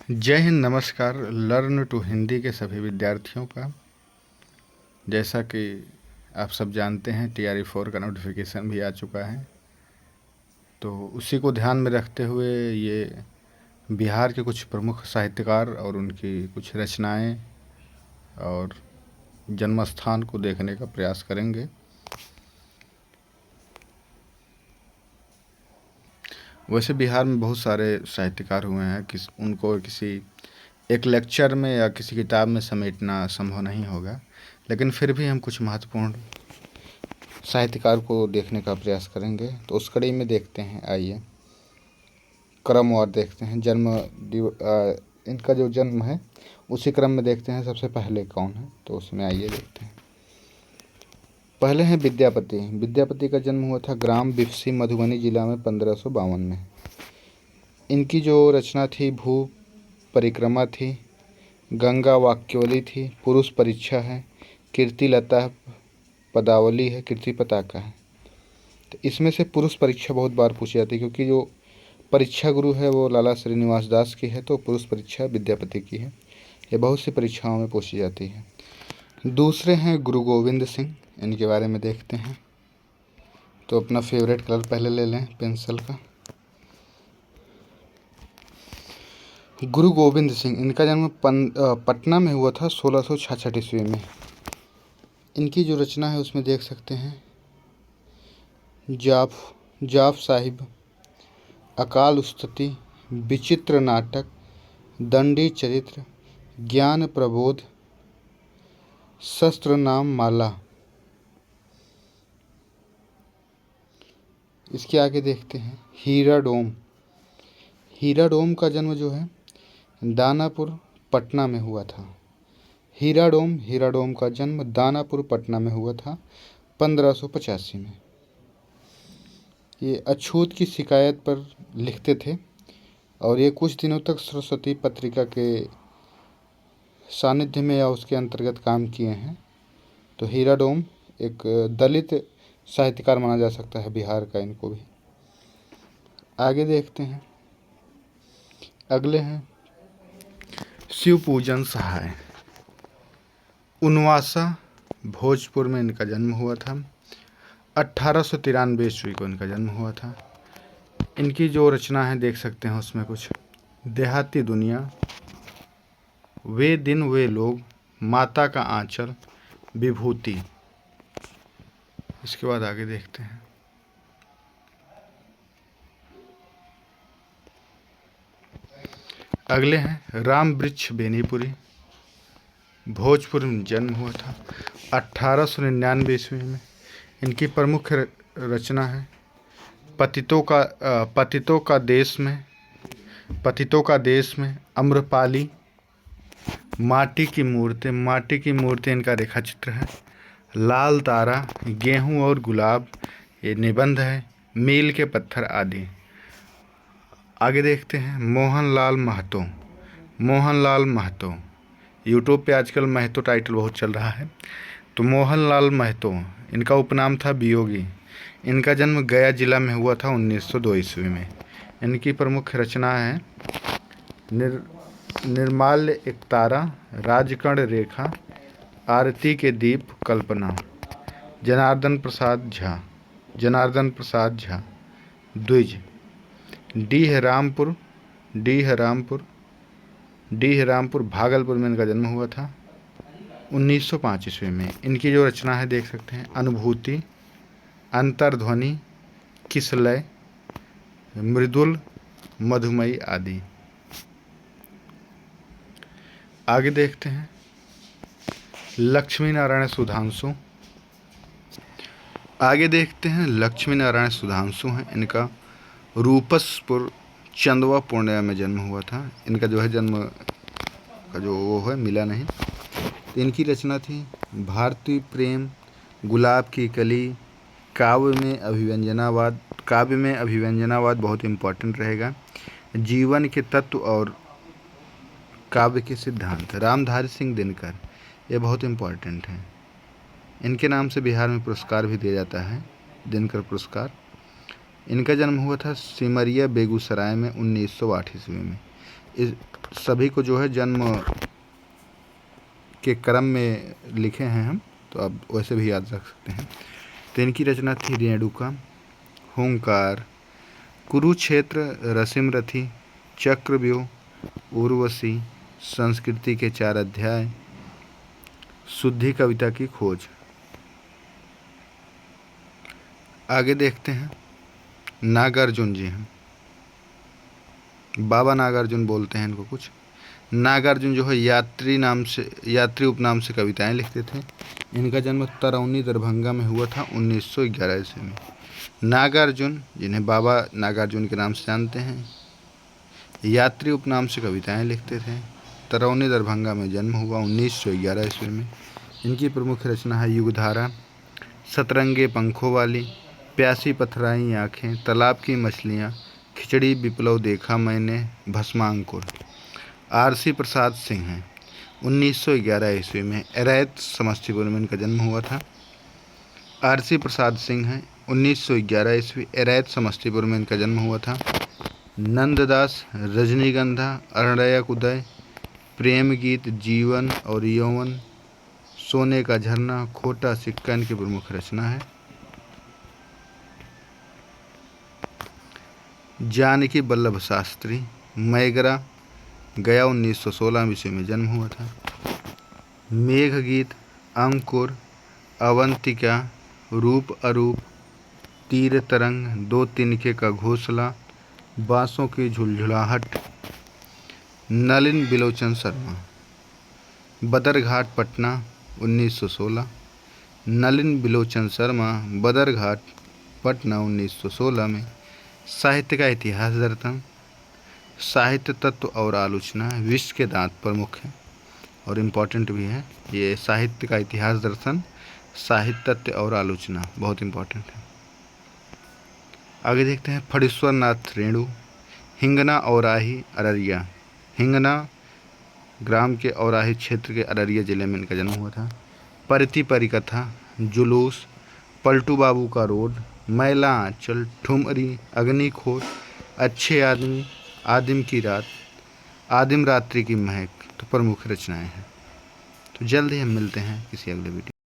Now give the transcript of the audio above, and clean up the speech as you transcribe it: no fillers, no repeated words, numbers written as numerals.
जय हिंद, नमस्कार। Learn to Hindi के सभी विद्यार्थियों का, जैसा कि आप सब जानते हैं, TRE 4 का नोटिफिकेशन भी आ चुका है। तो उसी को ध्यान में रखते हुए ये बिहार के कुछ प्रमुख साहित्यकार और उनकी कुछ रचनाएं और जन्म स्थान को देखने का प्रयास करेंगे। वैसे बिहार में बहुत सारे साहित्यकार हुए हैं, उनको किसी एक लेक्चर में या किसी किताब में समेटना संभव नहीं होगा, लेकिन फिर भी हम कुछ महत्वपूर्ण साहित्यकार को देखने का प्रयास करेंगे। तो उस कड़ी में देखते हैं, आइए क्रमवार देखते हैं। इनका जो जन्म है उसी क्रम में देखते हैं सबसे पहले कौन है, तो उसमें आइए देखते हैं। पहले हैं विद्यापति। विद्यापति का जन्म हुआ था ग्राम बिफसी, मधुबनी जिला में 1552 में। इनकी जो रचना थी भू परिक्रमा थी, गंगा वाक्यवली थी, पुरुष परीक्षा है, कीर्तिलता पदावली है, कीर्ति पताका है। तो इसमें से पुरुष परीक्षा बहुत बार पूछी जाती है, क्योंकि जो परीक्षा गुरु है वो लाला श्रीनिवास दास की है, तो पुरुष परीक्षा विद्यापति की है। ये बहुत सी परीक्षाओं में पूछी जाती है। दूसरे हैं गुरु गोविंद सिंह। इनके बारे में देखते हैं। तो अपना फेवरेट कलर पहले ले लें, पेंसिल का। गुरु गोविंद सिंह, इनका जन्म पटना में हुआ था 1666 ईस्वी में। इनकी जो रचना है उसमें देख सकते हैं जाफ साहिब, अकाल उस्तति, विचित्र नाटक, दंडी चरित्र, ज्ञान प्रबोध, शस्त्र नाम माला। इसके आगे देखते हैं हीरा डोम। हीरा डोम का जन्म जो है दानापुर पटना में हुआ था। हीरा डोम का जन्म दानापुर पटना में हुआ था 1585 में। ये अछूत की शिकायत पर लिखते थे और ये कुछ दिनों तक सरस्वती पत्रिका के सानिध्य में या उसके अंतर्गत काम किए हैं। तो हीरा डोम एक दलित साहित्यकार माना जा सकता है बिहार का, इनको भी। आगे देखते हैं। अगले हैं शिवपूजन सहाय। उनवासा भोजपुर में इनका जन्म हुआ था। 1893 ईस्वी को इनका जन्म हुआ था। इनकी जो रचना है देख सकते हैं, उसमें कुछ देहाती दुनिया, वे दिन वे लोग, माता का आंचल, विभूति। इसके बाद आगे देखते हैं। अगले हैं राम वृक्ष बेनीपुरी। भोजपुर में जन्म हुआ था 1899 ईस्वी में। इनकी प्रमुख रचना है पतितों का देश में, अम्रपाली, माटी की मूर्ति इनका रेखा चित्र है, लाल तारा, गेहूं और गुलाब, ये निबंध है, मील के पत्थर आदि। आगे देखते हैं मोहनलाल महतो। यूट्यूब पे आजकल महतो टाइटल बहुत चल रहा है। तो मोहनलाल महतो, इनका उपनाम था वियोगी। इनका जन्म गया जिला में हुआ था 1902 ईस्वी में। इनकी प्रमुख रचना है निर्माल्य एक तारा, राजकर्ण रेखा, आरती के दीप, कल्पना। जनार्दन प्रसाद झा, द्विज। डीह रामपुर भागलपुर में इनका जन्म हुआ था 1905 ईस्वी में। इनकी जो रचना है देख सकते हैं अनुभूति, अंतर्ध्वनि, किसलय, मृदुल, मधुमयी आदि। आगे देखते हैं लक्ष्मी नारायण सुधांशु हैं। इनका रूपसपुर चंदवा पूर्णिया में जन्म हुआ था। इनका जो है जन्म का जो वो है मिला नहीं। तो इनकी रचना थी भारतीय प्रेम, गुलाब की कली, काव्य में अभिव्यंजनावाद बहुत इम्पोर्टेंट रहेगा, जीवन के तत्व और काव्य के सिद्धांत। रामधारी सिंह दिनकर, ये बहुत इम्पोर्टेंट है। इनके नाम से बिहार में पुरस्कार भी दिया जाता है, दिनकर पुरस्कार। इनका जन्म हुआ था सिमरिया बेगूसराय में 1908 ईस्वी में। इस सभी को जो है जन्म के क्रम में लिखे हैं हम, तो आप वैसे भी याद रख सकते हैं। तो इनकी रचना थी रेणुका, हुंकार, कुरुक्षेत्र, रसिमरथी, चक्रव्यूह, उर्वशी, संस्कृति के 4 अध्याय, शुद्धि कविता की खोज। आगे देखते हैं। नागार्जुन जी हैं, बाबा नागार्जुन बोलते हैं इनको कुछ। नागार्जुन जो है यात्री उपनाम से कविताएं लिखते थे। इनका जन्म तरौनी दरभंगा में हुआ था 1911 ईस्वी में। नागार्जुन, जिन्हें बाबा नागार्जुन के नाम से जानते हैं, यात्री उपनाम से कविताएं लिखते थे। तरौनी दरभंगा में जन्म हुआ 1911 ईस्वी में। इनकी प्रमुख रचना है युगधारा, सतरंगे पंखों वाली, प्यासी पथराई आँखें, तालाब की मछलियाँ, खिचड़ी विप्लव देखा मैंने, भस्मांकुर। आरसी प्रसाद सिंह हैं, 1911 ईस्वी में एरैत समस्तीपुर में इनका जन्म हुआ था। आरसी प्रसाद सिंह हैं, 1911 ईस्वी, एरैत समस्तीपुर में इनका जन्म हुआ था। नंददास, रजनीगंधा, अरण्यक उदय, प्रेम गीत, जीवन और यौवन, सोने का झरना, खोटा सिक्का इनकी प्रमुख रचना है। जानकी वल्लभ शास्त्री, मैगरा, गया 1916 ईस्वी में जन्म हुआ था। मेघगीत, अंकुर, अवंतिका, रूप अरूप, तीर तरंग, दो तिनके का घोंसला, बांसों की झुलझुलाहट। नलिन बिलोचन शर्मा, बदरघाट पटना 1916। नलिन बिलोचन शर्मा, बदरघाट पटना 1916 में। साहित्य का इतिहास दर्पण, साहित्य तत्व और आलोचना, विश्व के दांत प्रमुख है और इम्पॉर्टेंट भी है। ये साहित्य का इतिहास दर्शन, साहित्य तत्व और आलोचना बहुत इम्पॉर्टेंट है। आगे देखते हैं। फणीश्वर नाथ रेणु, हिंगना औराही अररिया, हिंगना ग्राम के औराही क्षेत्र के अररिया जिले में इनका जन्म हुआ था। परिति परिकथा, जुलूस, पलटू बाबू का रोड, मैला आंचल, ठुमरी, अग्निखोर, अच्छे आदमी, आदिम की रात, आदिम रात्रि की महक तो प्रमुख रचनाएं हैं। तो जल्द ही हम मिलते हैं किसी अगले वीडियो।